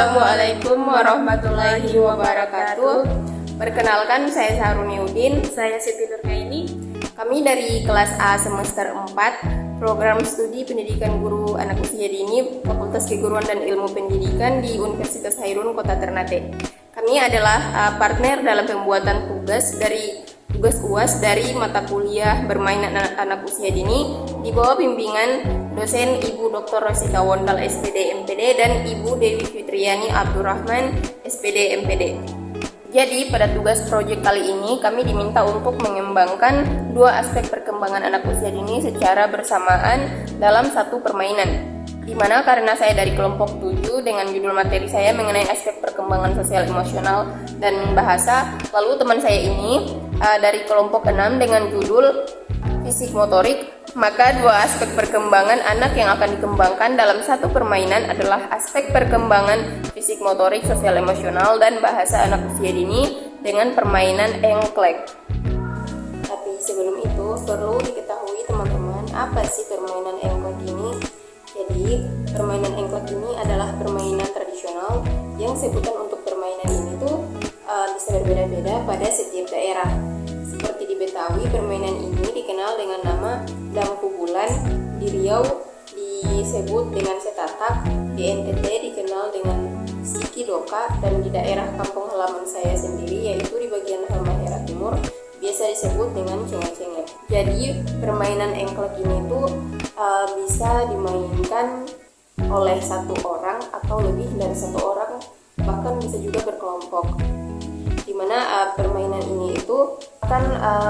Assalamualaikum warahmatullahi wabarakatuh. Perkenalkan, saya Saruni Udin. Saya Siti Nurkaini. Kami dari kelas A semester 4, program studi pendidikan guru anak usia dini, Fakultas Keguruan dan Ilmu Pendidikan di Universitas Hairun, Kota Ternate. Kami adalah partner dalam pembuatan tugas UAS dari mata kuliah bermain anak usia dini di bawah bimbingan dosen Ibu Dr. Rosita Wondal SPD MPD dan Ibu Dewi Fitriani Abdurrahman SPD MPD. Jadi pada tugas proyek kali ini kami diminta untuk mengembangkan dua aspek perkembangan anak usia dini secara bersamaan dalam satu permainan. Dimana karena saya dari kelompok 7 dengan judul materi saya mengenai aspek perkembangan sosial emosional dan bahasa, lalu teman saya ini dari kelompok 6 dengan judul fisik motorik, maka dua aspek perkembangan anak yang akan dikembangkan dalam satu permainan adalah aspek perkembangan fisik motorik sosial emosional dan bahasa anak usia dini dengan permainan engklek. Tapi sebelum itu perlu diketahui teman-teman, apa sih permainan engklek ini? Jadi, permainan engklek ini adalah permainan tradisional yang sebutan untuk permainan ini tuh bisa berbeda-beda pada setiap daerah. Seperti di Betawi, permainan ini dikenal dengan nama Dampu Bulan, di Riau disebut dengan Setatak, di NTT dikenal dengan Siki Doka, dan di daerah kampung halaman saya sendiri yaitu di bagian Halmahera Timur biasa disebut dengan cengek-cengek. Jadi permainan engklek ini tuh bisa dimainkan oleh satu orang atau lebih dari satu orang, bahkan bisa juga berkelompok. Dimana permainan ini itu akan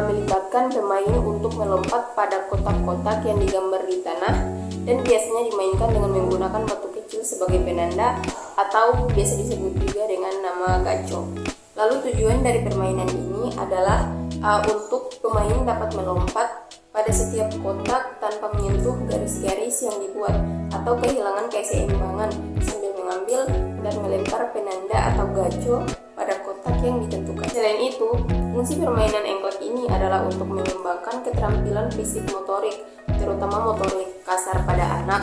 melibatkan pemain untuk melompat pada kotak-kotak yang digambar di tanah dan biasanya dimainkan dengan menggunakan batu kecil sebagai penanda atau biasa disebut juga dengan nama gaco. Lalu tujuan dari permainan ini adalah untuk pemain dapat melompat pada setiap kotak tanpa menyentuh garis-garis yang dibuat atau kehilangan keseimbangan sambil mengambil dan melempar penanda atau gaco pada kotak yang ditentukan. Selain itu, fungsi permainan engklek ini adalah untuk mengembangkan keterampilan fisik motorik, terutama motorik kasar pada anak,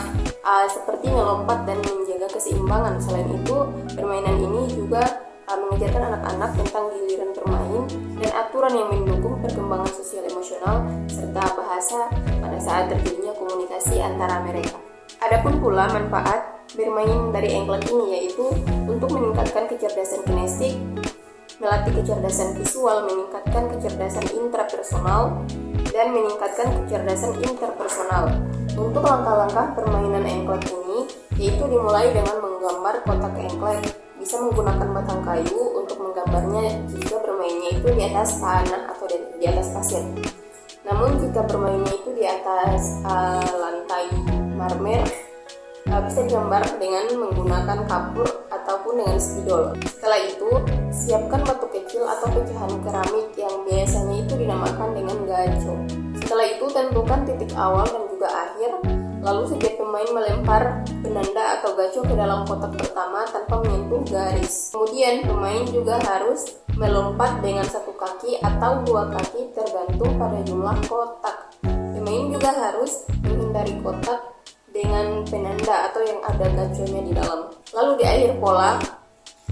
seperti melompat dan menjaga keseimbangan. Selain itu, permainan ini juga mengajarkan anak-anak tentang giliran bermain dan aturan yang mendukung perkembangan sosial emosional serta bahasa pada saat terjadinya komunikasi antara mereka. Adapun pula manfaat bermain dari engklek ini yaitu untuk meningkatkan kecerdasan kinestik, melatih kecerdasan visual, meningkatkan kecerdasan intrapersonal, dan meningkatkan kecerdasan interpersonal. Untuk langkah-langkah permainan engklek ini yaitu dimulai dengan menggambar kotak engklek. Bisa menggunakan batang kayu untuk menggambarnya jika bermainnya itu di atas tanah atau di atas pasir. Namun jika bermainnya itu di atas lantai marmer, bisa digambar dengan menggunakan kapur ataupun dengan spidol. Setelah itu, siapkan batu kecil atau pecahan keramik yang biasanya itu dinamakan dengan gaco. Setelah itu, tentukan titik awal dan juga akhir. Lalu setiap pemain melempar penanda atau gaco ke dalam kotak pertama tanpa menyentuh garis. Kemudian pemain juga harus melompat dengan satu kaki atau dua kaki tergantung pada jumlah kotak. Pemain juga harus menghindari kotak dengan penanda atau yang ada gaconya di dalam. Lalu di akhir pola,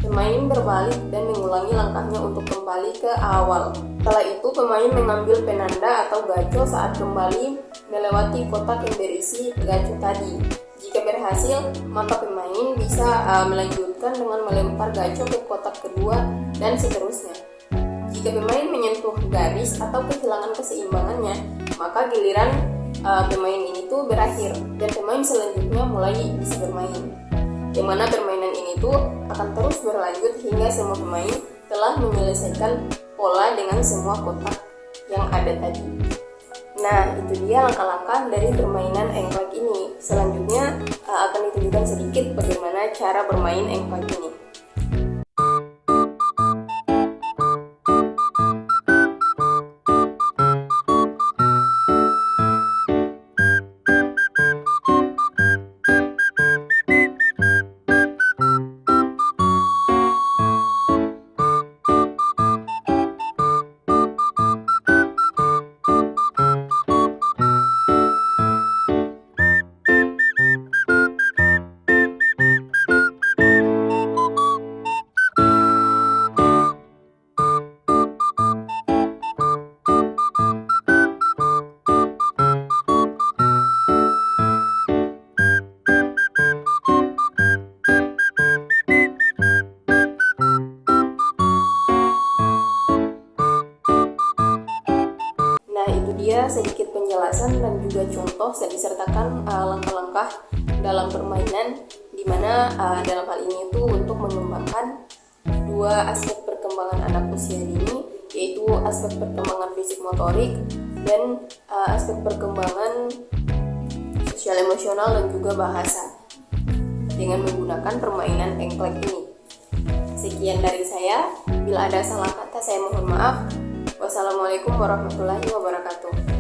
pemain berbalik dan mengulangi langkahnya untuk kembali ke awal. Setelah itu pemain mengambil penanda atau gaco saat kembali melewati kotak yang berisi gaco tadi. Jika berhasil, maka pemain bisa melanjutkan dengan melempar gaco ke kotak kedua dan seterusnya. Jika pemain menyentuh garis atau kehilangan keseimbangannya, maka giliran pemain ini tuh berakhir dan pemain selanjutnya mulai bisa bermain. Yang mana permainan ini tuh akan terus berlanjut hingga semua pemain telah menyelesaikan pola dengan semua kotak yang ada tadi. Nah, itu dia langkah-langkah dari permainan engklek ini. Selanjutnya akan ditunjukkan sedikit bagaimana cara bermain engklek ini. juga contoh dan disertakan langkah-langkah dalam permainan, di mana dalam hal ini itu untuk mengembangkan dua aspek perkembangan anak usia dini, yaitu aspek perkembangan fisik motorik dan aspek perkembangan sosial emosional dan juga bahasa dengan menggunakan permainan engklek ini. Sekian dari saya. Bila ada salah kata saya mohon maaf. Wassalamualaikum warahmatullahi wabarakatuh.